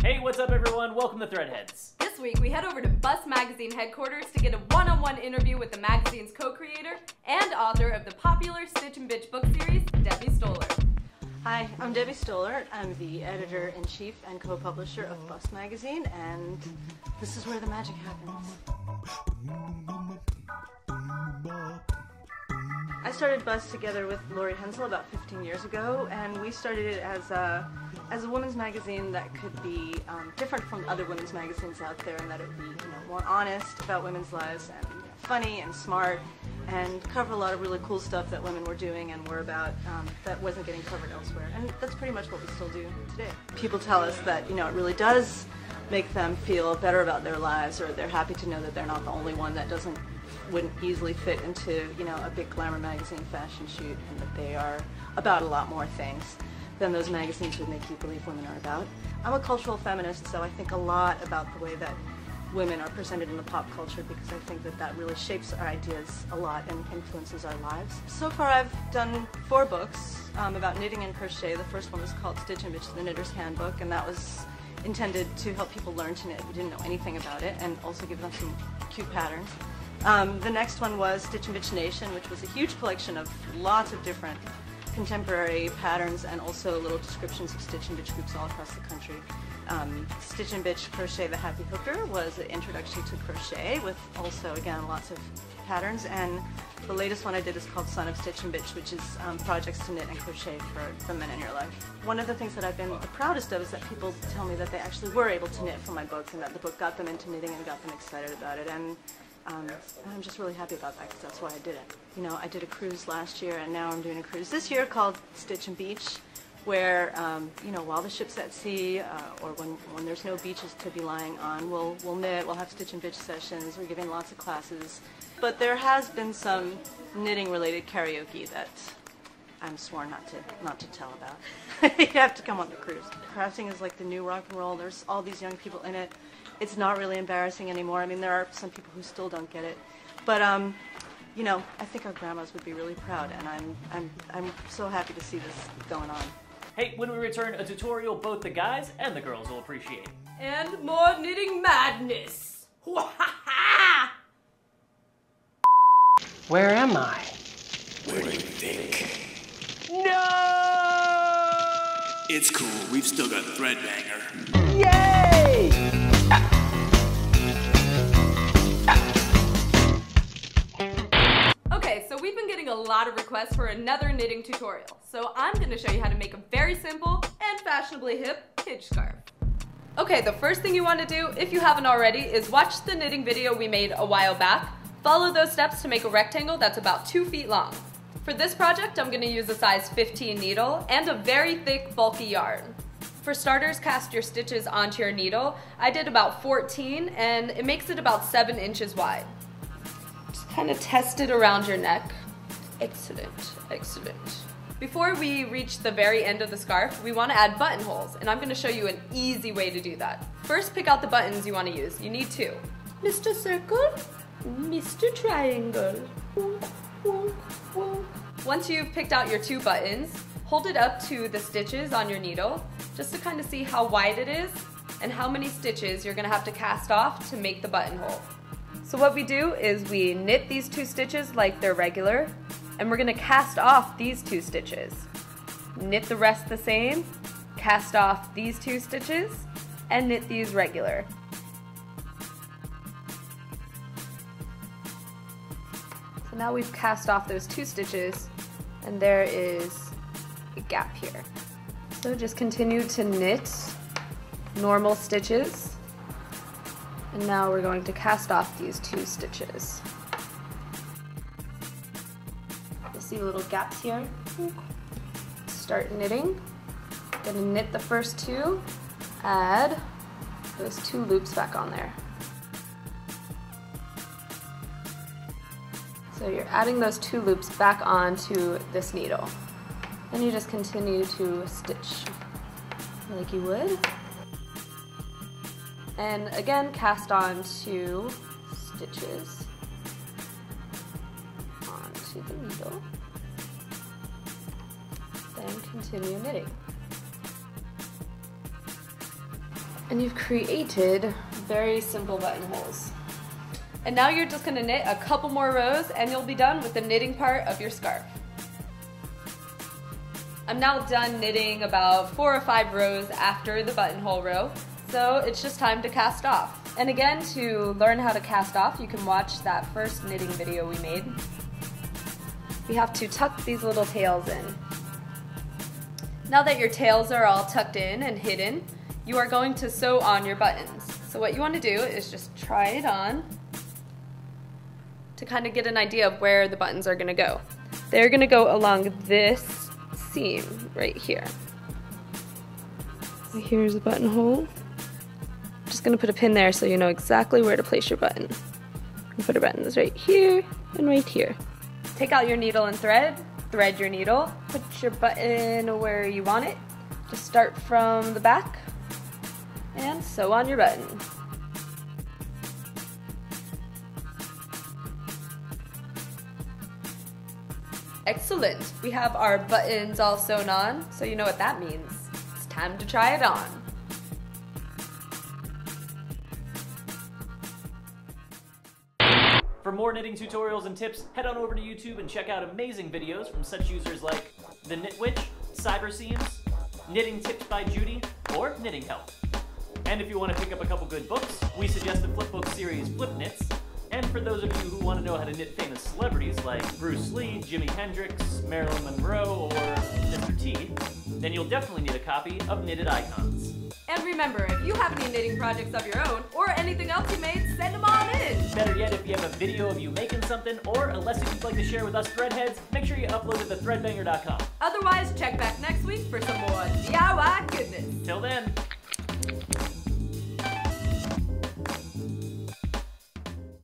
Hey, what's up everyone? Welcome to Threadheads. This week we head over to Bust Magazine headquarters to get a one-on-one interview with the magazine's co-creator and author of the popular Stitch and Bitch book series, Debbie Stoller. Hi, I'm Debbie Stoller. I'm the editor-in-chief and co-publisher of Bust Magazine, and this is where the magic happens. I started Bust together with Lori Hensel about 15 years ago, and we started it as a women's magazine that could be different from other women's magazines out there, and that it would be more honest about women's lives and funny and smart, and cover a lot of really cool stuff that women were doing and were about that wasn't getting covered elsewhere. And that's pretty much what we still do today. People tell us that it really does make them feel better about their lives, or they're happy to know that they're not the only one that wouldn't easily fit into a big glamour magazine fashion shoot, and that they are about a lot more things than those magazines would make you believe women are about. I'm a cultural feminist, so I think a lot about the way that women are presented in the pop culture, because I think that that really shapes our ideas a lot and influences our lives. So far I've done 4 books about knitting and crochet. The first one was called Stitch and Bitch, the Knitter's Handbook, and that was intended to help people learn to knit who didn't know anything about it, and also give them some cute patterns. The next one was Stitch and Bitch Nation, which was a huge collection of lots of different contemporary patterns and also little descriptions of Stitch and Bitch groups all across the country. Stitch and Bitch Crochet the Happy Hooker was an introduction to crochet with also, again, lots of patterns. And the latest one I did is called Son of Stitch and Bitch, which is projects to knit and crochet for the men in your life. One of the things that I've been the proudest of is that people tell me that they actually were able to knit from my books, and that the book got them into knitting and got them excited about it. And I'm just really happy about that, because that's why I did it. I did a cruise last year, and now I'm doing a cruise this year called Stitch and Beach, where, while the ship's at sea, or when there's no beaches to be lying on, we'll knit, we'll have Stitch and Bitch sessions, we're giving lots of classes. But there has been some knitting-related karaoke that I'm sworn not to tell about. You have to come on the cruise. Crafting is like the new rock and roll. There's all these young people in it. It's not really embarrassing anymore. I mean, there are some people who still don't get it. But, I think our grandmas would be really proud, and I'm so happy to see this going on. Hey, when we return, a tutorial both the guys and the girls will appreciate. And more knitting madness! Where am I? Where do you think? No! It's cool, we've still got Threadbanger. Yay! Okay, so we've been getting a lot of requests for another knitting tutorial. So I'm going to show you how to make a very simple and fashionably hip Pidge Scarf. Okay, the first thing you want to do, if you haven't already, is watch the knitting video we made a while back. Follow those steps to make a rectangle that's about 2 feet long. For this project, I'm going to use a size 15 needle and a very thick, bulky yarn. For starters, cast your stitches onto your needle. I did about 14, and it makes it about 7 inches wide. Just kind of test it around your neck. Excellent, excellent. Before we reach the very end of the scarf, we want to add buttonholes, and I'm going to show you an easy way to do that. First, pick out the buttons you want to use. You need 2. Mr. Circle, Mr. Triangle. Wonk, wonk, wonk. Once you've picked out your 2 buttons, hold it up to the stitches on your needle, just to kind of see how wide it is and how many stitches you're going to have to cast off to make the buttonhole. So what we do is we knit these 2 stitches like they're regular, and we're going to cast off these 2 stitches. Knit the rest the same, cast off these 2 stitches, and knit these regular. So now we've cast off those 2 stitches, and there is a gap here. So just continue to knit normal stitches. And now we're going to cast off these 2 stitches. You see little gaps here? Start knitting. Gonna knit the first 2, add those 2 loops back on there. So you're adding those 2 loops back onto this needle. Then you just continue to stitch like you would. And again, cast on 2 stitches onto the needle. Then continue knitting. And you've created very simple buttonholes. And now you're just gonna knit a couple more rows and you'll be done with the knitting part of your scarf. I'm now done knitting about 4 or 5 rows after the buttonhole row, so it's just time to cast off. And again, to learn how to cast off, you can watch that first knitting video we made. We have to tuck these little tails in. Now that your tails are all tucked in and hidden, you are going to sew on your buttons. So what you want to do is just try it on to kind of get an idea of where the buttons are going to go. They're going to go along this seam right here. So here's the buttonhole. Just going to put a pin there so you know exactly where to place your button. You put your buttons right here and right here. Take out your needle and thread, thread your needle, put your button where you want it. Just start from the back and sew on your button. Excellent! We have our buttons all sewn on, so you know what that means. It's time to try it on. For more knitting tutorials and tips, head on over to YouTube and check out amazing videos from such users like The Knit Witch, Cyber Seams, Knitting Tips by Judy, or Knitting Help. And if you want to pick up a couple good books, we suggest the flipbook series Flip Knits. And for those of you who want to know how to knit famous celebrities like Bruce Lee, Jimi Hendrix, Marilyn Monroe, or Mr. T, then you'll definitely need a copy of Knitted Icons. And remember, if you have any knitting projects of your own, or anything else you made, send them on in! Better yet, if you have a video of you making something, or a lesson you'd like to share with us Threadheads, make sure you upload it to threadbanger.com. Otherwise, check back next week for some more DIY goodness. Till then.